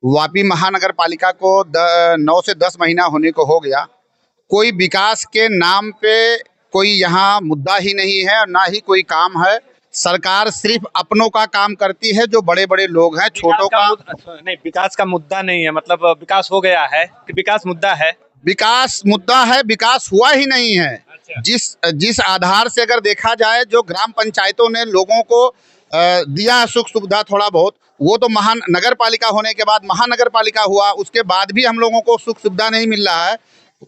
वापी महानगर पालिका को 9 से 10 महीना होने को हो गया। कोई विकास के नाम पे कोई यहाँ मुद्दा ही नहीं है और ना ही कोई काम है। सरकार सिर्फ अपनों का काम करती है, जो बड़े बड़े लोग हैं छोटों का नहीं, विकास का मुद्दा नहीं है, मतलब विकास हो गया है कि विकास मुद्दा है? विकास मुद्दा है, विकास हुआ ही नहीं है। अच्छा। जिस आधार से अगर देखा जाए, जो ग्राम पंचायतों ने लोगों को दिया है सुख सुविधा थोड़ा बहुत, वो तो महानगर पालिका होने के बाद महानगर पालिका हुआ, उसके बाद भी हम लोगों को सुख सुविधा नहीं मिल रहा है।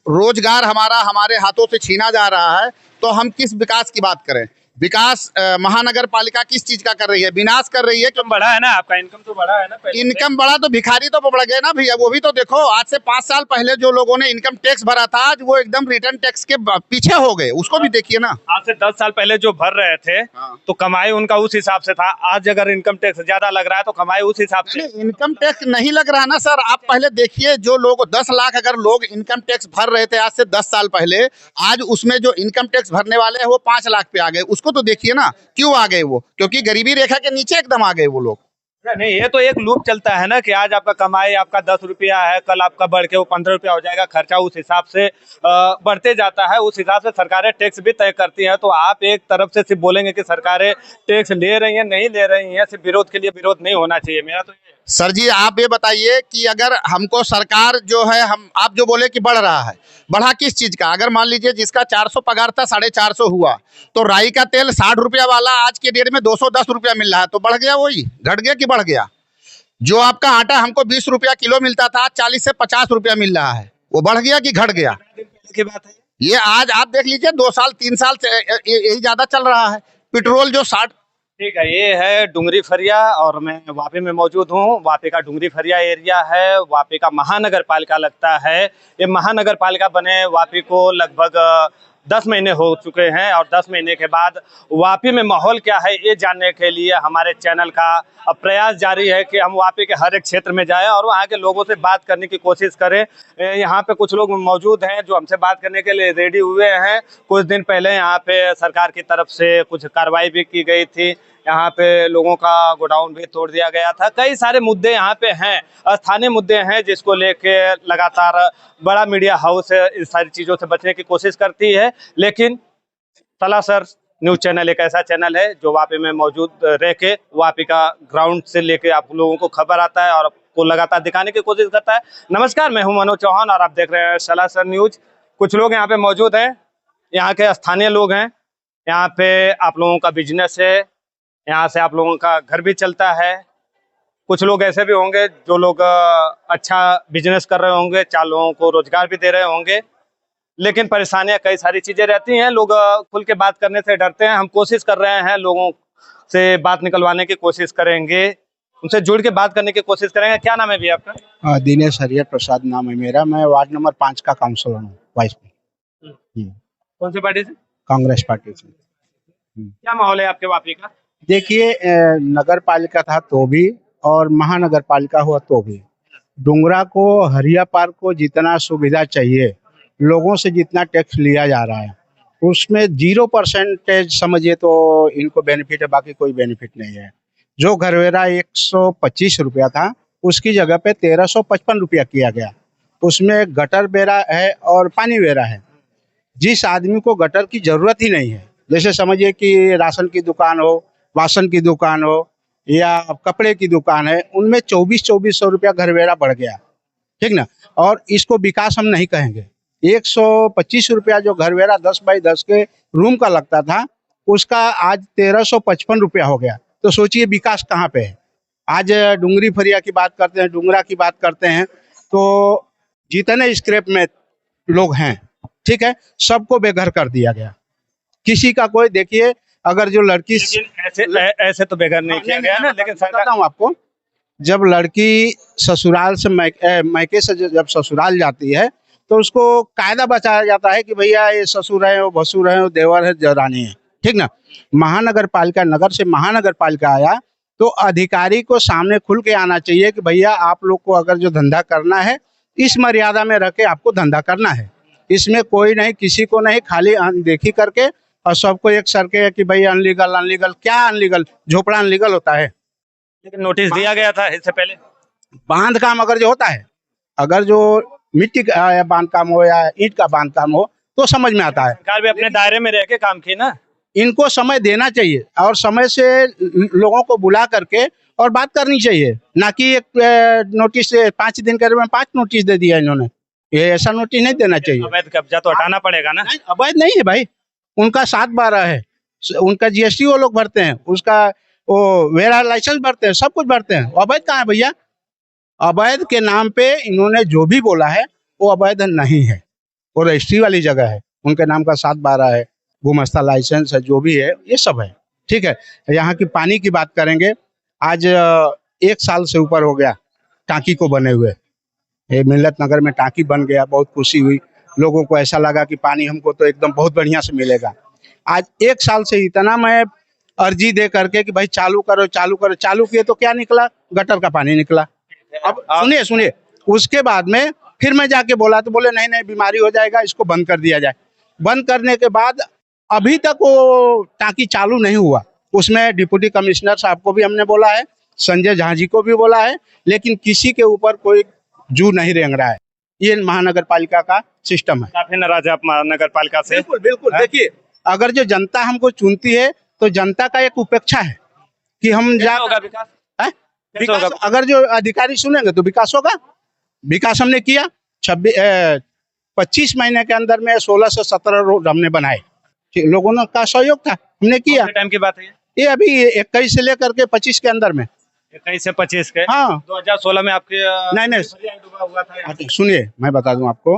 रोजगार हमारे हाथों से छीना जा रहा है। तो हम किस विकास की बात करें? विकास महानगर पालिका किस चीज का कर रही है? विनाश कर रही है। इनकम बढ़ा है ना, आपका इनकम तो बढ़ा है ना पहले इनकम बढ़ा तो भिखारी तो बढ़ गए ना भैया। वो भी तो देखो, आज से 5 साल पहले जो लोगों ने इनकम टैक्स भरा था, आज वो एकदम रिटर्न टैक्स के पीछे हो गए। उसको भी देखिए ना। आज से 10 साल पहले जो भर रहे थे तो कमाई उनका उस हिसाब से था। आज अगर इनकम टैक्स ज्यादा लग रहा है तो कमाई उस हिसाब से। इनकम टैक्स नहीं लग रहा ना सर। आप पहले देखिए, जो लोग 10 लाख अगर लोग इनकम टैक्स भर रहे थे आज से 10 साल पहले, आज उसमें जो इनकम टैक्स भरने वाले हैं वो 5 लाख पे आ गए। उसको तो देखिए ना, क्यों आ गए वो? क्योंकि गरीबी रेखा के नीचे एकदम आ गए वो लोग। नहीं, ये तो एक लूप चलता है ना कि आज आपका कमाई आपका 10 रुपया है, कल आपका बढ़ के वो 15 रुपया हो जाएगा। खर्चा उस हिसाब से बढ़ते जाता है, उस हिसाब से सरकारें टैक्स भी तय करती हैं। तो आप एक तरफ से सिर्फ बोलेंगे कि सरकारें टैक्स ले रही हैं, नहीं ले रही हैं, सिर्फ विरोध के लिए विरोध नहीं होना चाहिए। मेरा तो ये सर जी, आप ये बताइए कि अगर हमको सरकार जो है, आप जो बोले कि बढ़ रहा है, बढ़ा किस चीज का? अगर मान लीजिए जिसका 400 पगार था 450 हुआ, तो राई का तेल 60 रुपया वाला आज के डेट में 210 रुपया मिल रहा है। तो बढ़ गया? वही घट गया कि बढ़ गया? जो आपका आटा हमको 20 रुपया किलो मिलता था, 40 से 50 रुपया मिल रहा है। वो बढ़ गया कि घट गया? की बात है। ये आज आप देख लीजिए, 2 साल 3 साल से यही ज्यादा चल रहा है। पेट्रोल जो 60। ठीक है, ये है डुंगरी फरिया और मैं वापी में मौजूद हूँ। वापी का डुंगरी फरिया एरिया है, वापी का महानगर पालिका लगता है। ये महानगर पालिका बने वापी को लगभग 10 महीने हो चुके हैं और 10 महीने के बाद वापी में माहौल क्या है ये जानने के लिए हमारे चैनल का प्रयास जारी है कि हम वापी के हर एक क्षेत्र में जाएं और वहाँ के लोगों से बात करने की कोशिश करें। यहाँ पे कुछ लोग मौजूद हैं जो हमसे बात करने के लिए रेडी हुए हैं। कुछ दिन पहले यहाँ पे सरकार की तरफ से कुछ कार्रवाई भी की गई थी। यहाँ पे लोगों का गोडाउन भी तोड़ दिया गया था। कई सारे मुद्दे यहाँ पे हैं, स्थानीय मुद्दे हैं, जिसको लेके लगातार बड़ा मीडिया हाउस इस सारी चीज़ों से बचने की कोशिश करती है। लेकिन सलासर न्यूज़ चैनल एक ऐसा चैनल है जो वापी में मौजूद रह के वापी का ग्राउंड से लेके आप लोगों को खबर आता है और आपको लगातार दिखाने की कोशिश करता है। नमस्कार, मैं हूं मनोज चौहान और आप देख रहे हैं सलासर न्यूज़। कुछ लोग यहाँ पे मौजूद हैं, यहाँ के स्थानीय लोग हैं। यहाँ पे आप लोगों का बिजनेस है, यहाँ से आप लोगों का घर भी चलता है। कुछ लोग ऐसे भी होंगे जो लोग अच्छा बिजनेस कर रहे होंगे, 4 लोगों को रोजगार भी दे रहे होंगे। लेकिन परेशानियां कई सारी चीजें रहती हैं। लोग खुल के बात करने से डरते हैं। हम कोशिश कर रहे हैं, लोगों से बात निकलवाने की कोशिश करेंगे, उनसे जुड़ के बात करने की कोशिश करेंगे। क्या नाम है भैया आपका? दिनेश हरिहर प्रसाद नाम है मेरा। मैं वार्ड नंबर 5 का काउंसलर हूँ, वाइस में। कौन सी पार्टी से? कांग्रेस पार्टी से। क्या माहौल है आपके वापी का? देखिए, नगर पालिका था तो भी और महानगर पालिका हुआ तो भी डुंगरा को, हरिया पार्क को जितना सुविधा चाहिए, लोगों से जितना टैक्स लिया जा रहा है, उसमें 0% समझिए तो इनको बेनिफिट है, बाकी कोई बेनिफिट नहीं है। जो घरवेरा 125 रुपया था, उसकी जगह पे 1355 रुपया किया गया। उसमें गटर बेरा है और पानी बेरा है। जिस आदमी को गटर की जरूरत ही नहीं है, जैसे समझिए कि राशन की दुकान हो, वासन की दुकान हो या कपड़े की दुकान है, उनमें 2400 रुपया घरवेरा बढ़ गया, ठीक ना। और इसको विकास हम नहीं कहेंगे। 125 रुपया जो घरवेरा 10 बाई 10 के रूम का लगता था, उसका आज 1355 रुपया हो गया। तो सोचिए विकास कहाँ पे है। आज डुंगरी फरिया की बात करते हैं, डुंगरा की बात करते हैं, तो जितने स्क्रैप में लोग हैं, ठीक है, सबको बेघर कर दिया गया। किसी का कोई, देखिए, अगर जो लड़की ऐसे तो बेघर नहीं किया गया ना। लेकिन बताता हूँ आपको, जब लड़की ससुराल से मायके से जब ससुराल जाती है, तो उसको कायदा बचाया जाता है कि भैया ये ससुर है, वो भसुर है, वो देवर है, देवरानी है, ठीक ना। महानगर पालिका, नगर से महानगर पालिका आया तो अधिकारी को सामने खुल के आना चाहिए कि भैया आप लोग को अगर जो धंधा करना है, इस मर्यादा में रह के आपको धंधा करना है। इसमें कोई नहीं, किसी को नहीं, खाली अनदेखी करके और सबको एक सर के कि भाई अनलीगल। क्या अनलीगल? झोपड़ा अनलीगल होता है? लेकिन नोटिस दिया गया था इससे पहले। बांध काम अगर जो होता है, अगर जो मिट्टी का बांध काम हो या ईंट का बांध काम हो तो समझ में आता है। सरकार भी अपने दायरे में रह के काम की ना। इनको समय देना चाहिए और समय से लोगों को बुला करके और बात करनी चाहिए, ना कि एक नोटिस 5 दिन के में 5 नोटिस दे दिया इन्होंने। ये ऐसा नोटिस नहीं देना चाहिए। अवैध कब्जा तो हटाना पड़ेगा ना। नहीं, अवैध नहीं है भाई, उनका 7/12 है, उनका जीएसटी वो लोग भरते हैं, उसका वो वेरा लाइसेंस भरते हैं, सब कुछ भरते हैं। अवैध कहाँ है भैया? अवैध के नाम पे इन्होंने जो भी बोला है वो अवैध नहीं है, वो रजिस्ट्री वाली जगह है, उनके नाम का 7/12 है, गुमस्ता लाइसेंस है, जो भी है ये सब है। ठीक है, यहाँ की पानी की बात करेंगे, आज 1 साल से ऊपर हो गया टांकी को बने हुए। ये मिल्लत नगर में टांकी बन गया, बहुत खुशी हुई, लोगों को ऐसा लगा कि पानी हमको तो एकदम बहुत बढ़िया से मिलेगा। आज 1 साल से इतना मैं अर्जी दे करके कि भाई चालू करो चालू करो, चालू किए तो क्या निकला? गटर का पानी निकला। अब सुनिए सुनिए, उसके बाद में फिर मैं जाके बोला तो बोले नहीं नहीं बीमारी हो जाएगा, इसको बंद कर दिया जाए। बंद करने के बाद अभी तक वो टांकी चालू नहीं हुआ। उसमें डिप्टी कमिश्नर साहब को भी हमने बोला है, संजय झा जी को भी बोला है, लेकिन किसी के ऊपर कोई जू नहीं रेंग रहा है। ये महानगर पालिका का सिस्टम है। काफी नाराज है आप महानगर पालिका से। बिल्कुल बिल्कुल, देखिए अगर जो जनता हमको चुनती है तो जनता का एक उपेक्षा है कि हम कैसे जा होगा विकास? है? कैसे विकास होगा? अगर जो अधिकारी सुनेंगे तो विकास होगा। विकास हमने किया 25 महीने के अंदर में 16 से 17 रोड हमने बनाए। लोगों ने का सहयोग था, हमने किया। टाइम की बात है ये अभी 21 से लेकर के 25 के अंदर में। 21 से 25 के। हाँ 2016 में आपके नहीं डूबा हुआ था। सुनिए मैं बता दूं आपको,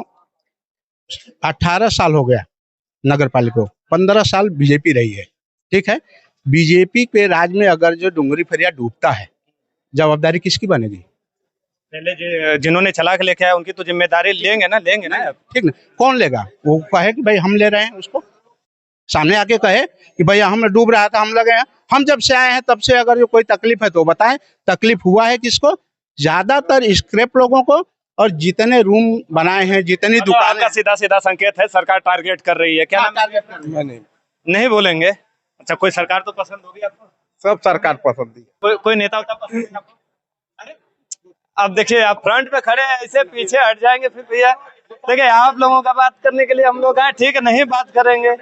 18 साल हो गया नगर पालिका को, 15 साल बीजेपी रही है। ठीक है, बीजेपी के राज में अगर जो डुंगरी फरिया डूबता है, जवाबदारी किसकी बनेगी? पहले जिन्होंने चला के लेके आया उनकी तो जिम्मेदारी लेंगे ना ठीक ना, कौन लेगा? वो कहे कि भाई हम ले रहे हैं, उसको सामने आके कहे कि भैया हम डूब रहा था, हम लगे हैं। हम जब से आए हैं तब से अगर जो कोई तकलीफ है तो बताएं, तकलीफ हुआ है किसको? ज्यादातर स्क्रैप लोगों को, और जितने रूम बनाए हैं, जितनी दुकानें। का सीधा सीधा संकेत है सरकार टारगेट कर रही है। क्या नाम? टारगेट कर रही है? नहीं बोलेंगे। अच्छा, कोई सरकार तो पसंद होगी आपको? सब सरकार पसंद है। कोई नेता उता पसंद है आपको? अरे, अब देखिए आप फ्रंट पे खड़े हैं, ऐसे पीछे हट जाएंगे फिर भैया। देखिए आप लोगों का बात करने के लिए हम लोग आए, ठीक है, नहीं बात करेंगे।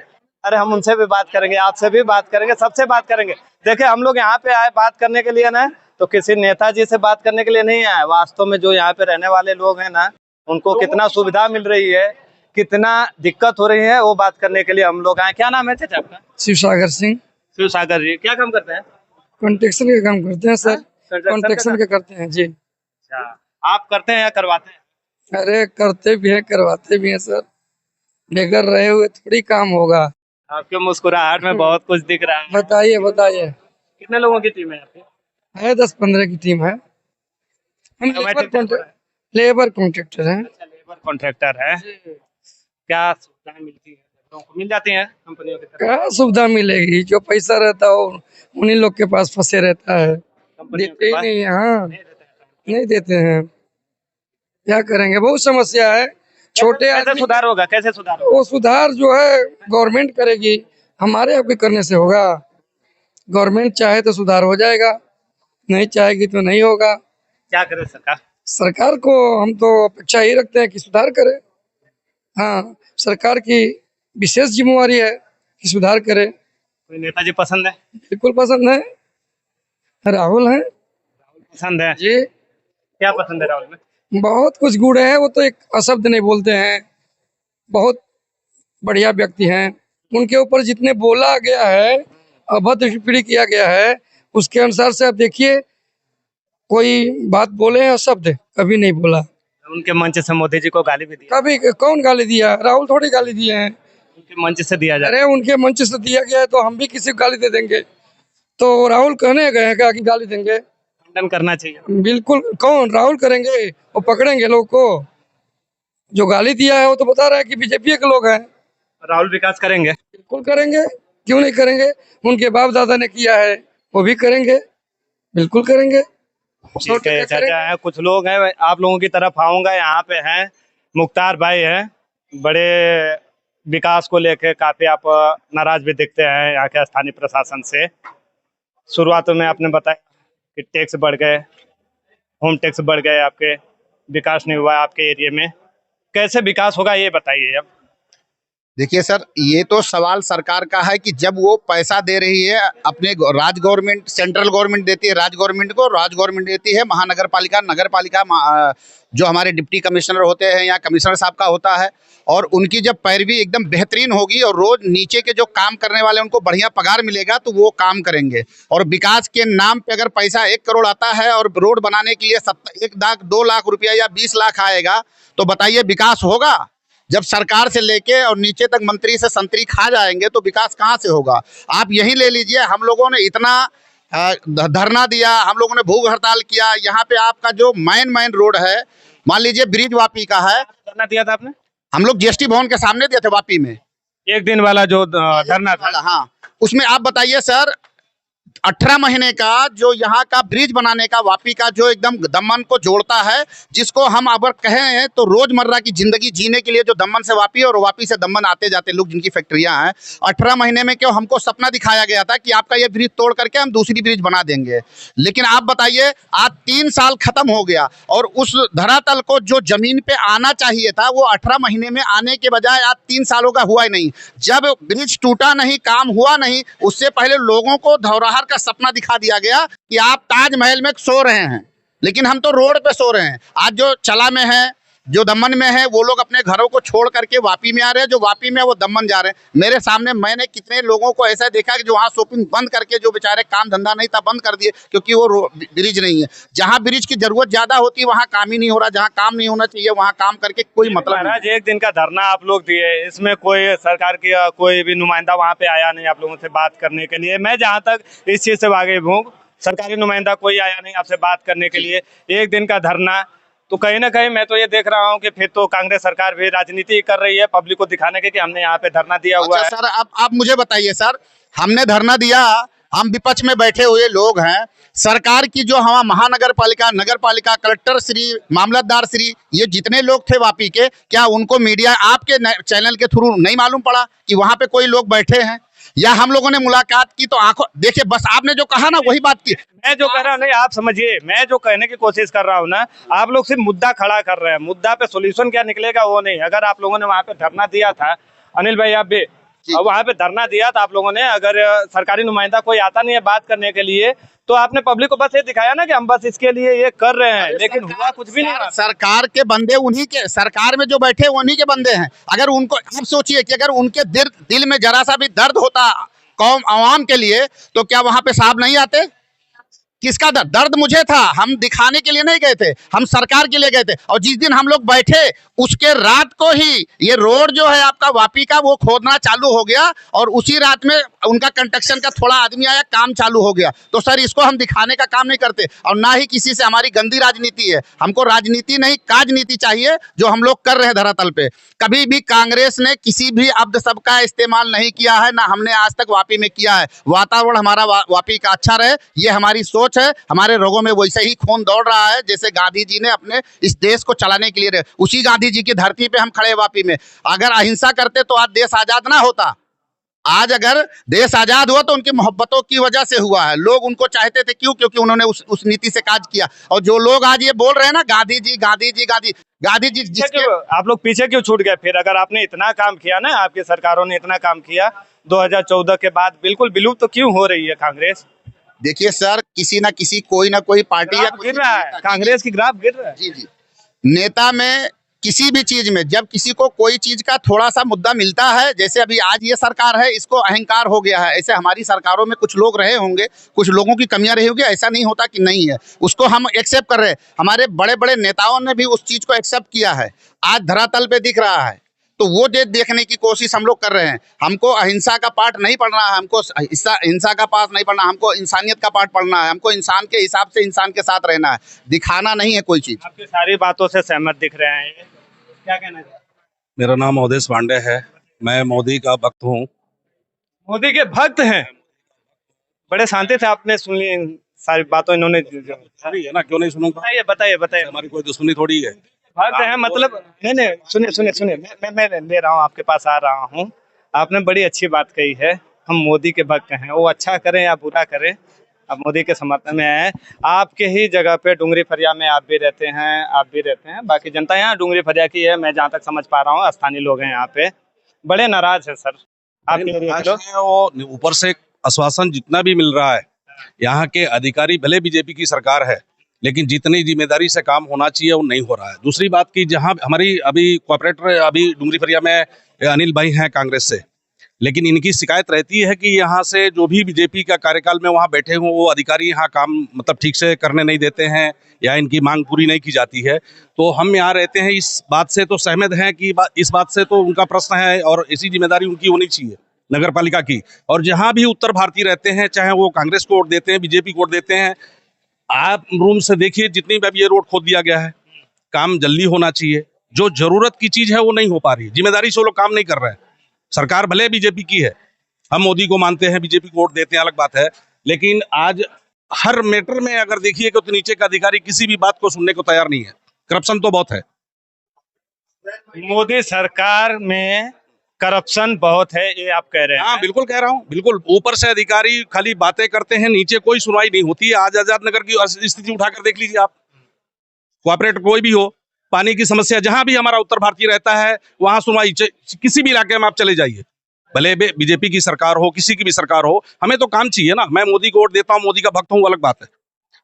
अरे हम उनसे भी बात करेंगे, आपसे भी बात करेंगे, सबसे बात करेंगे। देखिए हम लोग यहाँ पे आए बात करने के लिए ना, तो किसी नेताजी से बात करने के लिए नहीं आए। वास्तव में जो यहाँ पे रहने वाले लोग हैं ना, उनको कितना सुविधा मिल रही है, कितना दिक्कत हो रही है, वो बात करने के लिए हम लोग आए। क्या नाम है चाचा आपका? शिवसागर सिंह। शिवसागर जी, क्या काम करते हैं? कंस्ट्रक्शन का काम करते हैं सर। कंस्ट्रक्शन का करते हैं जी। अच्छा, आप करते हैं या करवाते हैं? अरे करते भी हैं करवाते भी हैं सर, बेघर रहे हुए थोड़ी काम होगा। आपके मुस्कुराहट में बहुत कुछ दिख रहा है। बताइए बताइए। कितने लोगों की टीम है आपकी? है 10-15 की टीम है। हम लेबर कॉन्ट्रैक्टर हैं। अच्छा, लेबर कॉन्ट्रैक्टर है। क्या सुविधाएं मिलती है लोगों को? मिल जाती हैं कंपनियों की तरफ? क्या सुविधा मिलेगी? जो पैसा रहता है वो उन्हीं लोग के पास फंसे रहता है, कंपनियों देते के ही पास नहीं। हाँ नहीं देते हैं। नहीं देते हैं, क्या करेंगे? बहुत समस्या है। छोटे कैसे आदमी सुधार होगा? कैसे सुधार होगा? वो सुधार जो है गवर्नमेंट करेगी, हमारे आपके करने से होगा? गवर्नमेंट चाहे तो सुधार हो जाएगा, नहीं चाहेगी तो नहीं होगा। क्या करे सरकार? सरकार को हम तो अपेक्षा ही रखते हैं कि सुधार करे। हाँ, सरकार की विशेष जिम्मेवारी है कि सुधार करे। कोई नेताजी पसंद है? बिल्कुल पसंद है, राहुल है पसंद है जी। क्या पसंद है राहुल में? बहुत कुछ गुण है, वो तो एक अशब्द नहीं बोलते हैं, बहुत बढ़िया व्यक्ति हैं। उनके ऊपर जितने बोला गया है, अभद्र टिप्पणी किया गया है, उसके अनुसार से आप देखिए, कोई बात बोले हैं शब्द कभी नहीं बोला। उनके मंच से मोदी जी को गाली भी दी? कभी कौन गाली दिया? राहुल थोड़ी गाली दिए हैं। उनके मंच से दिया जाए? अरे उनके मंच से दिया गया है तो हम भी किसी को गाली दे देंगे? तो राहुल कहने गए हैं क्या कि गाली देंगे? खंडन करना चाहिए। बिल्कुल। कौन? राहुल करेंगे? वो पकड़ेंगे लोग को? जो गाली दिया है वो तो बता रहा है कि बीजेपी के लोग हैं। राहुल विकास करेंगे? बिल्कुल करेंगे, क्यों नहीं करेंगे? उनके बाप दादा ने किया है, वो भी करेंगे, बिल्कुल करेंगे। ठीक है चाचा है, कुछ लोग हैं, आप लोगों की तरफ आऊंगा। यहाँ पे हैं मुख्तार भाई हैं, बड़े विकास को लेकर काफी आप नाराज भी दिखते हैं यहाँ के स्थानीय प्रशासन से। शुरुआत में आपने बताया कि टैक्स बढ़ गए, होम टैक्स बढ़ गए आपके, विकास नहीं हुआ आपके एरिया में, कैसे विकास होगा ये बताइए अब। देखिए सर, ये तो सवाल सरकार का है कि जब वो पैसा दे रही है अपने राज्य गवर्नमेंट, सेंट्रल गवर्नमेंट देती है राज्य गवर्नमेंट को, राज्य गवर्नमेंट देती है महानगर पालिका, नगर पालिका जो हमारे डिप्टी कमिश्नर होते हैं या कमिश्नर साहब का होता है, और उनकी जब पैरवी एकदम बेहतरीन होगी और रोज नीचे के जो काम करने वाले उनको बढ़िया पगार मिलेगा तो वो काम करेंगे। और विकास के नाम पे अगर पैसा 1 करोड़ आता है और रोड बनाने के लिए 1 लाख 2 लाख रुपया या 20 लाख आएगा तो बताइए विकास होगा? जब सरकार से लेके और नीचे तक मंत्री से संतरी खा जाएंगे तो विकास कहाँ से होगा? आप यही ले लीजिए, हम लोगों ने इतना धरना दिया, हम लोगों ने भूख हड़ताल किया, यहाँ पे आपका जो मेन रोड है, मान लीजिए ब्रिज वापी का है, धरना दिया था आपने? हम लोग जीएसटी भवन के सामने दिए थे वापी में, 1 दिन वाला जो धरना था। हाँ, उसमें आप बताइए सर, 18 महीने का जो यहाँ का ब्रिज बनाने का वापी का जो एकदम दमन को जोड़ता है, जिसको हम अगर कहें तो रोजमर्रा की जिंदगी जीने के लिए जो दमन से वापी और वापी से दमन आते जाते लोग जिनकी फैक्ट्रियां हैं, 18 महीने में क्यों हमको सपना दिखाया गया था कि आपका ये ब्रिज तोड़ करके हम दूसरी ब्रिज बना देंगे। लेकिन आप बताइए, आज 3 साल खत्म हो गया और उस धरातल को जो जमीन पे आना चाहिए था वो 18 महीने में आने के बजाय आज 3 सालों का हुआ ही नहीं। जब ब्रिज टूटा नहीं, काम हुआ नहीं, उससे पहले लोगों को धौराहर का सपना दिखा दिया गया कि आप ताजमहल में सो रहे हैं, लेकिन हम तो रोड पे सो रहे हैं। आज जो चला में है, जो दमन में है, वो लोग अपने घरों को छोड़ करके वापी में आ रहे हैं, जो वापी में वो दमन जा रहे हैं। मेरे सामने मैंने कितने लोगों को ऐसा देखा कि जो वहाँ शॉपिंग बंद करके, जो बेचारे काम धंधा नहीं था बंद कर दिए क्योंकि वो ब्रिज नहीं है। जहाँ ब्रिज की जरूरत ज्यादा होती है वहाँ काम ही नहीं हो रहा, जहाँ काम नहीं होना चाहिए वहाँ काम करके कोई मतलब नहीं। महाराज 1 दिन का धरना आप लोग दिए, इसमें कोई सरकार की कोई भी नुमाइंदा वहाँ पे आया नहीं आप लोगों से बात करने के लिए। मैं जहाँ तक इस चीज से वाकिफ हूँ, सरकारी नुमाइंदा कोई आया नहीं आपसे बात करने के लिए। 1 दिन का धरना, तो कहीं ना कहीं मैं तो ये देख रहा हूँ कि फिर तो कांग्रेस सरकार भी राजनीति कर रही है पब्लिक को दिखाने के कि हमने यहाँ पे धरना दिया हुआ है। सर आप मुझे बताइए सर, हमने धरना दिया, हम विपक्ष में बैठे हुए लोग हैं, सरकार की जो हमारा महानगर पालिका, नगर पालिका, कलेक्टर श्री, मामलतदार श्री, ये जितने लोग थे वापी के, क्या उनको मीडिया आपके चैनल के थ्रू नहीं मालूम पड़ा कि वहाँ पे कोई लोग बैठे हैं? या हम लोगों ने मुलाकात की तो आंखों देखिए, बस आपने जो कहा ना वही बात की। मैं जो कह रहा हूँ नहीं, आप समझिए, मैं जो कहने की कोशिश कर रहा हूँ ना, आप लोग सिर्फ मुद्दा खड़ा कर रहे हैं, मुद्दा पे सोल्यूशन क्या निकलेगा वो नहीं। अगर आप लोगों ने वहाँ पे धरना दिया था, अनिल भाई आप भी वहाँ पे धरना दिया था आप लोगों ने, अगर सरकारी नुमाइंदा कोई आता नहीं है बात करने के लिए तो आपने पब्लिक को बस ये दिखाया ना कि हम बस इसके लिए ये कर रहे हैं, लेकिन हुआ कुछ भी नहीं। सरकार के बंदे उन्हीं के, सरकार में जो बैठे उन्हीं के बंदे हैं। अगर उनको, आप सोचिए कि अगर उनके दिल में जरा सा भी दर्द होता कौम आवाम के लिए तो क्या वहां पे साहब नहीं आते? किसका दर्द मुझे था, हम दिखाने के लिए नहीं गए थे, हम सरकार के लिए गए थे। और जिस दिन हम लोग बैठे उसके रात को ही ये रोड जो है आपका वापी का वो खोदना चालू हो गया और उसी रात में उनका कंस्ट्रक्शन का थोड़ा आदमी आया, काम चालू हो गया। तो सर इसको हम दिखाने का काम नहीं करते और ना ही किसी से हमारी गंदी राजनीति है। हमको राजनीति नहीं काजनीति चाहिए जो हम लोग कर रहे हैं धरातल पे। कभी भी कांग्रेस ने किसी भी अब्द शब्द का इस्तेमाल नहीं किया है, ना हमने आज तक वापी में किया है। वातावरण हमारा वापी का अच्छा रहे, ये हमारी सोच है। हमारे लोगों में वैसे ही खून दौड़ रहा है जैसे गांधी जी ने अपने इस देश को चलाने के लिए रहे। उसी गांधी जी की धरती पे हम खड़े वापी में। अगर अहिंसा करते तो आज देश आजाद ना होता। आज अगर देश आजाद हुआ तो उनकी मोहब्बतों की वजह से हुआ है। लोग उनको चाहते थे, क्यों? क्योंकि उन्होंने उस नीति से काज किया। और जो लोग आज ये बोल रहे हैं ना गांधी जी गांधी जी गांधी जी, जिसके आप लोग पीछे क्यों छूट गए? फिर अगर आपने इतना काम किया ना, आपकी सरकारों ने इतना काम किया, 2014 के बाद बिल्कुल विलुप्त तो क्यों हो रही है कांग्रेस? देखिए सर, किसी ना किसी कोई ना कोई पार्टी गिर रहा है, कांग्रेस की ग्राफ गिर रहा है। जी। नेता में किसी भी चीज में जब किसी को कोई चीज का थोड़ा सा मुद्दा मिलता है, जैसे अभी आज ये सरकार है इसको अहंकार हो गया है, ऐसे हमारी सरकारों में कुछ लोग रहे होंगे, कुछ लोगों की कमियां रही होगी, ऐसा नहीं होता कि नहीं है, उसको हम एक्सेप्ट कर रहे हैं। हमारे बड़े बड़े नेताओं ने भी उस चीज को एक्सेप्ट किया है, आज धरातल पे दिख रहा है। तो वो देखने की कोशिश हम लोग कर रहे हैं। हमको अहिंसा का पाठ नहीं पढ़ना है, हमको हिंसा का पाठ नहीं पढ़ना, हमको इंसानियत का पाठ पढ़ना है, हमको इंसान के हिसाब से इंसान के साथ रहना है, दिखाना नहीं है कोई चीज। आपकी सारी बातों से सहमत दिख रहे हैं, ये क्या कहना है? मेरा नाम अवधेश पांडे है, मैं मोदी का भक्त हूँ। मोदी के भक्त हैं? बड़े शांति से आपने सुन ली सारी बातों, इन्होंने है ना, क्यों नहीं सुनूंगा? बताइए। हमारी कोई दुश्मनी थोड़ी है। भक्त है मतलब, नहीं सुनिए, मैं ले रहा हूँ, आपके पास आ रहा हूँ। आपने बड़ी अच्छी बात कही है, हम मोदी के भक्त हैं, वो अच्छा करें या बुरा करें आप मोदी के समर्थन में हैं। आपके ही जगह पे डुंगरी फरिया में आप भी रहते हैं, बाकी जनता यहाँ डुंगरी फरिया की है, मैं जहाँ तक समझ पा रहा हूँ। स्थानीय लोग हैं यहाँ पे, बड़े नाराज है सर आपके एरिया के लोग। वो ऊपर से आश्वासन जितना भी मिल रहा है, यहाँ के अधिकारी भले बीजेपी की सरकार है, लेकिन जितनी जिम्मेदारी से काम होना चाहिए वो नहीं हो रहा है। दूसरी बात की, जहाँ हमारी अभी कॉर्पोरेटर अभी डुंगरी फरिया में अनिल भाई हैं कांग्रेस से, लेकिन इनकी शिकायत रहती है कि यहाँ से जो भी बीजेपी का कार्यकाल में वहाँ बैठे हों वो अधिकारी यहाँ काम मतलब ठीक से करने नहीं देते हैं या इनकी मांग पूरी नहीं की जाती है। तो हम यहाँ रहते हैं, इस बात से तो सहमत हैं कि इस बात से तो उनका प्रश्न है और ऐसी जिम्मेदारी उनकी होनी चाहिए नगर पालिका की। और जहाँ भी उत्तर भारतीय रहते हैं, चाहे वो कांग्रेस को वोट देते हैं, बीजेपी को वोट देते हैं, आप रूम से देखिए जितनी बार ये रोड खोद दिया गया है, काम जल्दी होना चाहिए। जो जरूरत की चीज है वो नहीं हो पा रही, जिम्मेदारी से वो लोग काम नहीं कर रहे हैं। सरकार भले बीजेपी की है, हम मोदी को मानते हैं, बीजेपी को वोट देते हैं, अलग बात है, लेकिन आज हर मैटर में अगर देखिए तो नीचे का अधिकारी किसी भी बात को सुनने को तैयार नहीं है। करप्शन तो बहुत है मोदी सरकार में, करप्शन बहुत है, ये आप कह रहे हैं? हाँ बिल्कुल कह रहा हूँ, बिल्कुल। ऊपर से अधिकारी खाली बातें करते हैं, नीचे कोई सुनवाई नहीं होती है। आज आजाद नगर की स्थिति उठाकर देख लीजिए आप, कॉर्पोरेटर कोई भी हो, पानी की समस्या जहां भी हमारा उत्तर भारतीय रहता है वहां सुनवाई, किसी भी इलाके में आप चले जाइए, भले बीजेपी की सरकार हो, किसी की भी सरकार हो, हमें तो काम चाहिए ना। मैं मोदी को वोट देता हूँ, मोदी का भक्त हूँ, अलग बात है,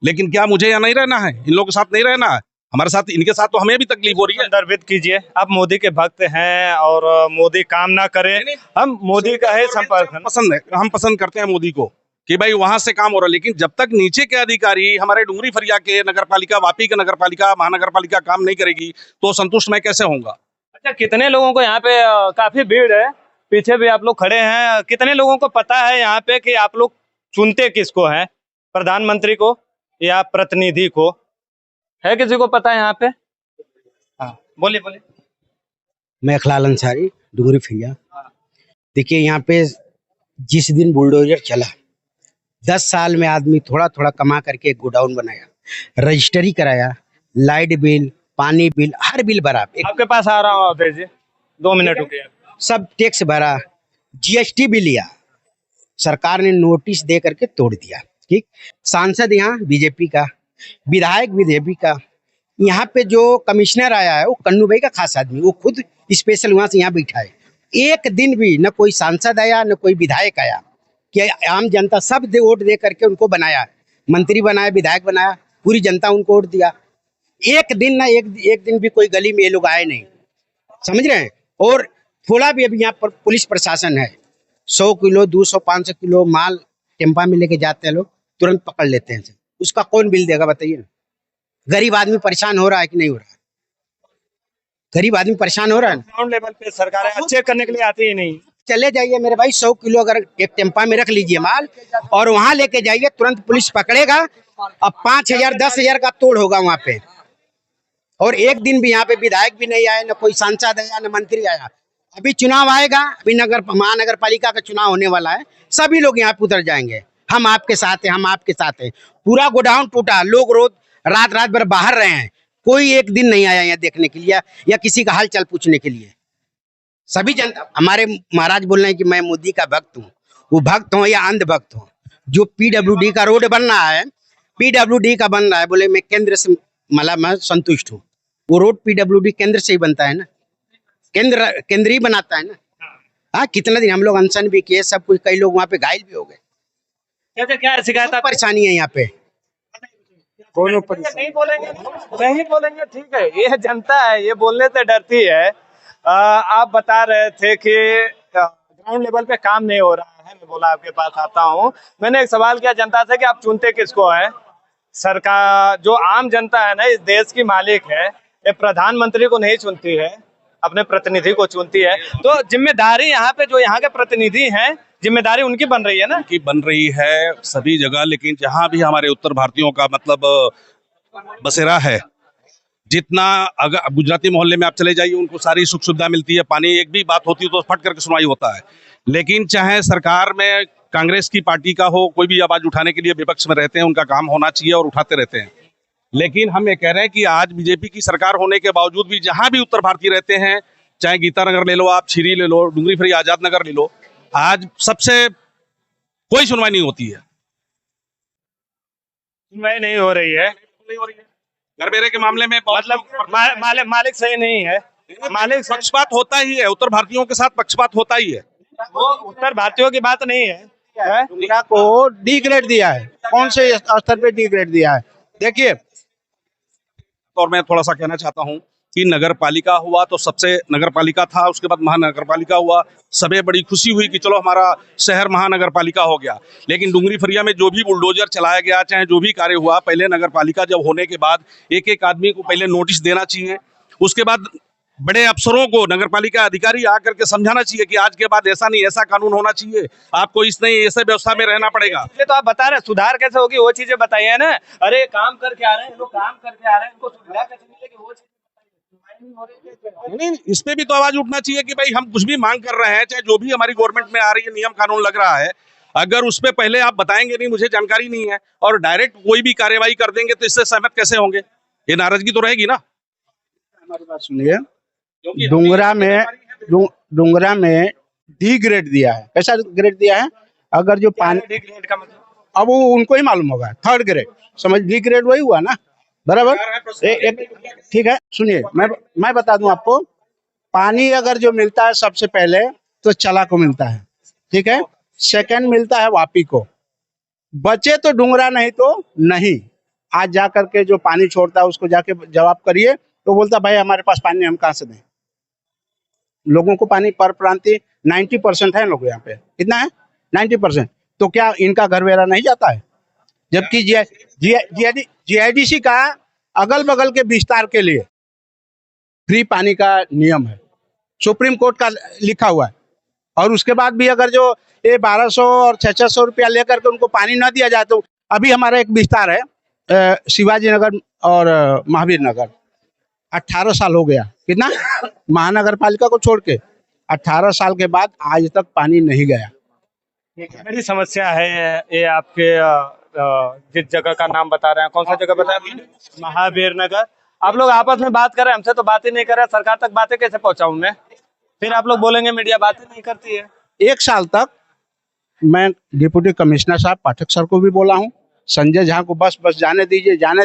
लेकिन क्या मुझे यहाँ नहीं रहना है? इन लोगों के साथ नहीं रहना है? हमारे साथ, इनके साथ तो हमें भी तकलीफ हो रही है। संदर्भित कीजिए, आप मोदी के भक्त हैं और मोदी काम ना करे, हम मोदी का है संपर्क पसंद है, हम पसंद करते हैं मोदी को कि भाई वहां से काम हो रहा है, लेकिन जब तक नीचे के अधिकारी हमारे डुंगरी फरिया के नगर पालिका, वापी के नगर पालिका, महानगर पालिका काम नहीं करेगी तो संतुष्ट मैं कैसे होऊंगा? अच्छा, कितने लोगों को यहाँ पे काफी भीड़ है, पीछे भी आप लोग खड़े हैं, कितने लोगों को पता है यहाँ पे कि आप लोग चुनते किसको हैं? प्रधानमंत्री को या प्रतिनिधि को? है किसी को पता है यहाँ पे? हाँ बोलिए बोलिए। मैं अखलाल अंसारी, डुंगरी फरिया। देखिए यहाँ पे जिस दिन बुलडोजर चला, 10 साल में आदमी थोड़ा थोड़ा कमा करके एक गोडाउन बनाया, रजिस्ट्री कराया, लाइट बिल, पानी बिल, हर बिल भरा। आपके पास आ रहा हूँ अवधेश जी, 2 मिनट रुकिए। सब टैक्स भरा, जीएसटी भी लिया, सरकार ने नोटिस दे करके तोड़ दिया। ठीक, सांसद यहाँ बीजेपी का, विधायक बीजेपी का, यहाँ पे जो कमिश्नर आया है वो कन्नू भाई का खास आदमी, वो खुद स्पेशल वहां से यहाँ बैठा है। एक दिन भी न कोई सांसद आया न कोई विधायक आया, कि आम जनता सब वोट दे करके उनको बनाया, मंत्री बनाया, विधायक बनाया, पूरी जनता उनको वोट दिया। एक दिन ना एक दिन भी कोई गली में ये लोग आए नहीं, समझ रहे हैं। और थोड़ा भी अभी यहाँ पर पुलिस प्रशासन है, 100 किलो 200 500 किलो माल टेम्पा में लेके जाते हैं लोग, तुरंत पकड़ लेते हैं। उसका कौन बिल देगा बताइए ना? गरीब आदमी परेशान हो रहा है कि नहीं हो रहा है? गरीब आदमी परेशान हो रहा है। ग्राउंड लेवल पे सरकार अच्छे करने के लिए आती ही नहीं। चले जाइए मेरे भाई, 100 किलो अगर एक टेम्पा में रख लीजिए माल और वहां लेके जाइए, तुरंत पुलिस पकड़ेगा। अब 5000 10,000 का तोड़ होगा वहां पे। और एक दिन भी यहाँ पे विधायक भी नहीं आए, न कोई सांसद आया, न मंत्री आया। अभी चुनाव आएगा, अभी महानगर पालिका का चुनाव होने वाला है, सभी लोग यहाँ पे उतर जाएंगे, हम आपके साथ हैं, हम आपके साथ हैं। पूरा गोडाउन टूटा, लोग रोज रात भर बाहर रहे हैं, कोई एक दिन नहीं आया यहाँ देखने के लिए या किसी का हाल चाल पूछने के लिए। सभी जनता, हमारे महाराज बोल रहे हैं कि मैं मोदी का भक्त हूँ, वो भक्त हो या अंध भक्त हो। जो पीडब्ल्यूडी का रोड बन रहा है, पीडब्ल्यूडी का बन रहा है, बोले मैं केंद्र से मैं संतुष्ट हूँ। वो रोड पीडब्ल्यूडी केंद्र से ही बनता है ना, केंद्र ही बनाता है ना। हाँ, कितना दिन हम लोग अनशन भी किए, सब कुछ, कई लोग वहाँ पे घायल भी हो गए। क्या शिकायत परेशानी है यहाँ पे? नहीं बोलेंगे, ठीक है, ये जनता है, ये बोलने से डरती है। आप बता रहे थे कि ग्राउंड लेवल पे काम नहीं हो रहा है, मैं बोला आपके पास आता हूँ। मैंने एक सवाल किया जनता से कि आप चुनते किसको है? सरकार, जो आम जनता है ना, इस देश की मालिक है, ये प्रधानमंत्री को नहीं चुनती है, अपने प्रतिनिधि को चुनती है। तो जिम्मेदारी यहाँ पे जो यहाँ के प्रतिनिधि हैं, जिम्मेदारी उनकी बन रही है ना? उनकी बन रही है सभी जगह, लेकिन जहाँ भी हमारे उत्तर भारतीयों का मतलब बसेरा है, जितना अगर गुजराती मोहल्ले में आप चले जाइए, उनको सारी सुख सुविधा मिलती है, पानी एक भी बात होती है तो फट करके सुनवाई होता है। लेकिन चाहे सरकार में कांग्रेस की पार्टी का हो, कोई भी आवाज उठाने के लिए विपक्ष में रहते हैं, उनका काम होना चाहिए और उठाते रहते हैं। लेकिन हम ये कह रहे हैं कि आज बीजेपी की सरकार होने के बावजूद भी जहां भी उत्तर भारतीय रहते हैं, चाहे गीतानगर ले लो, आप छिरी ले लो, डुंगरी फरिया, आजाद नगर ले लो, आज सबसे कोई सुनवाई नहीं होती है। सुनवाई नहीं हो रही है, नहीं हो रही है। घर मेरे के मामले में मतलब मालिक सही नहीं है। मालिक पक्षपात होता ही है, उत्तर भारतीयों के साथ पक्षपात होता ही है। वो उत्तर भारतीयों की बात नहीं है। डुंगरा को डिग्रेड दिया है, कौन से स्तर पे डिग्रेड दिया है देखिए। और मैं थोड़ा सा कहना चाहता हूं कि नगर पालिका हुआ तो सबसे नगर पालिका था, उसके बाद महानगर पालिका हुआ, सबे बड़ी खुशी हुई कि चलो हमारा शहर महानगर पालिका हो गया। लेकिन डुंगरी फरिया में जो भी बुलडोजर चलाया गया, चाहे जो भी कार्य हुआ, पहले नगर पालिका जब होने के बाद एक एक आदमी को पहले नोटिस देना चाहिए, उसके बाद बड़े अफसरों को नगर पालिका अधिकारी आकर के समझाना चाहिए कि आज के बाद ऐसा नहीं, ऐसा कानून होना चाहिए, आपको इस नहीं ऐसे व्यवस्था में रहना पड़ेगा। ये तो आप बता रहे हैं, सुधार कैसे होगी वो चीजें बताइए ना। अरे काम करके आ रहे हैं लोग, काम करके आ रहे हैं, उनको सुविधा कैसे मिलेगी वो नहीं, इस पे भी तो आवाज उठना चाहिए कि भाई हम कुछ भी मांग कर रहे हैं, चाहे जो भी हमारी गवर्नमेंट में आ रही है, नियम कानून लग रहा है, अगर उस पे पहले आप बताएंगे नहीं, मुझे जानकारी नहीं है, और डायरेक्ट कोई भी कार्यवाही कर देंगे तो इससे सहमत कैसे होंगे? ये नाराजगी तो रहेगी ना। हमारी बात सुनिए, डुंगरा में डी ग्रेड दिया है। कैसा ग्रेड दिया है? अगर जो पानी, ग्रेड का मतलब अब वो उनको ही मालूम होगा, थर्ड ग्रेड समझ, डी ग्रेड वही हुआ ना, बराबर। ठीक है, सुनिए, मैं बता दूं आपको, पानी अगर जो मिलता है सबसे पहले तो चला को मिलता है, ठीक है, सेकंड मिलता है वापी को, बचे तो डुंगरा, नहीं तो नहीं। आज जा करके जो पानी छोड़ता है उसको जाके जवाब करिए, तो बोलता भाई हमारे पास पानी हम कहाँ से दें। लोगों को पानी पर प्रांति 90% है लोग यहाँ पे, कितना है 90%, तो क्या इनका घर वेरा नहीं जाता है? जबकि जीआईडीसी का अगल बगल के विस्तार के लिए फ्री पानी का नियम है, सुप्रीम कोर्ट का लिखा हुआ है, और उसके बाद भी अगर जो ये 1200 और 600 रुपया लेकर के उनको पानी ना दिया जाए, तो अभी हमारा एक विस्तार है शिवाजी नगर और महावीर नगर, 18 साल हो गया, कितना महानगर पालिका को छोड़ के 18 साल के बाद आज तक पानी नहीं गया। बड़ी समस्या है ये। आपके जिस जगह का नाम बता रहे हैं, कौन सा जगह बता रहे हैं? महावीर नगर। आप लोग आपस में बात कर रहे हैं, हमसे तो बात ही नहीं कर रहे, सरकार तक बातें कैसे पहुंचाऊं मैं? फिर आप लोग बोलेंगे मीडिया बातें नहीं करती है। एक साल तक मैं डिप्टी कमिश्नर साहब पाठक सर को भी बोला हूँ, संजय झा को बस जाने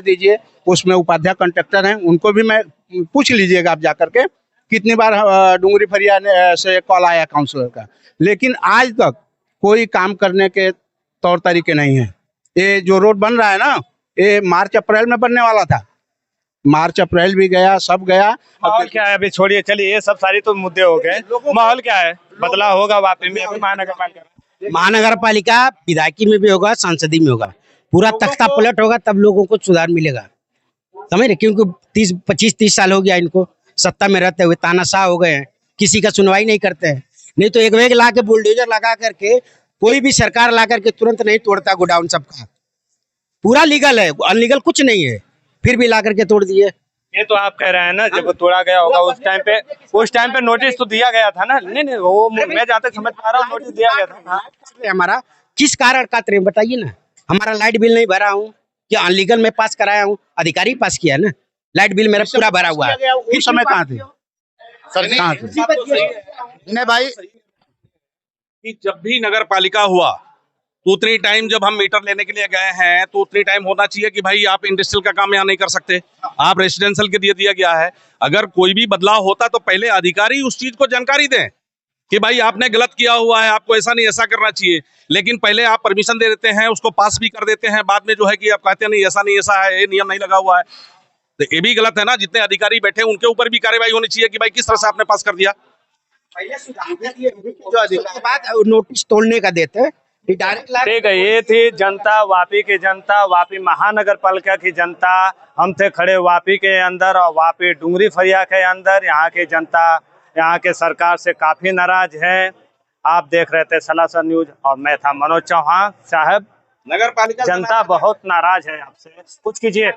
दीजिए, उसमें उपाध्याय कंडक्टर हैं, उनको भी मैं पूछ लीजिएगा आप जाकर के, कितनी बार डुंगरी फरिया से कॉल आया काउंसलर का, लेकिन आज तक कोई काम करने के तौर तरीके नहीं है। ये जो रोड बन रहा है ना, ये मार्च अप्रैल में बनने वाला था, मार्च अप्रैल भी गया, सब गया। माहौल क्या है? अभी छोड़िए, चलिए, ये सब सारी तो मुद्दे हो गए। माहौल क्या है? बदलाव होगा वापी में? अभी महानगर पालिका विधायकी में भी होगा, सांसदी में होगा, पूरा तख्ता पलट होगा, तब लोगों को सुधार मिलेगा, समझ रहे? क्योंकि 25-30 साल हो गया इनको सत्ता में रहते हुए, तानाशाह हो गए हैं, किसी का सुनवाई नहीं करते हैं। नहीं तो एक वेग ला के बुलडोजर लगा करके कोई भी सरकार ला करके तुरंत नहीं तोड़ता गोडाउन सबका, पूरा लीगल है, अनलीगल कुछ नहीं है, फिर भी ला करके तोड़ दिए। ये तो आप कह रहे हैं ना, जब तोड़ा गया होगा उस टाइम पे नोटिस तो दिया गया था ना? नहीं, वो मैं जहाँ तक समझ पा रहा हूँ नोटिस दिया गया था। हमारा किस कारण काट रहे हैं बताइए ना? हमारा लाइट बिल नहीं भरा हूँ, क्या अनलीगल में पास कराया हूँ? अधिकारी पास किया ना, लाइट बिल मेरा पूरा भरा हुआ है। उस समय कहाँ थे सर? कहाँ थे विनय भाई? कि जब भी नगर पालिका हुआ तो उतनी टाइम जब हम मीटर लेने के लिए गए हैं, तो उतनी टाइम होना चाहिए कि भाई आप इंडस्ट्रियल का काम यहाँ नहीं कर सकते, आप रेसिडेंशियल के लिए दिया गया है। अगर कोई भी बदलाव होता तो पहले अधिकारी उस चीज को जानकारी दें कि भाई आपने गलत किया हुआ है, आपको ऐसा नहीं ऐसा करना चाहिए। लेकिन पहले आप परमिशन दे देते हैं, उसको पास भी कर देते हैं, बाद में जो है कि आप कहते हैं नहीं ऐसा नहीं ऐसा है, ये नियम नहीं लगा हुआ है, तो ये भी गलत है ना। जितने अधिकारी बैठे उनके ऊपर भी कार्रवाई होनी चाहिए कि भाई किस तरह से आपने पास कर दिया। नोटिस तोड़ने का देते ठीक है, ये थी जनता, वापी की जनता, वापी महानगर पालिका की जनता। हम थे खड़े वापी के अंदर और वापी डुंगरी फरिया के अंदर। यहाँ की जनता यहाँ के सरकार से काफी नाराज है। आप देख रहे थे सलासर न्यूज और मैं था मनोज चौहान। साहब, नगर पालिका जनता बहुत नाराज है आपसे, कुछ कीजिए।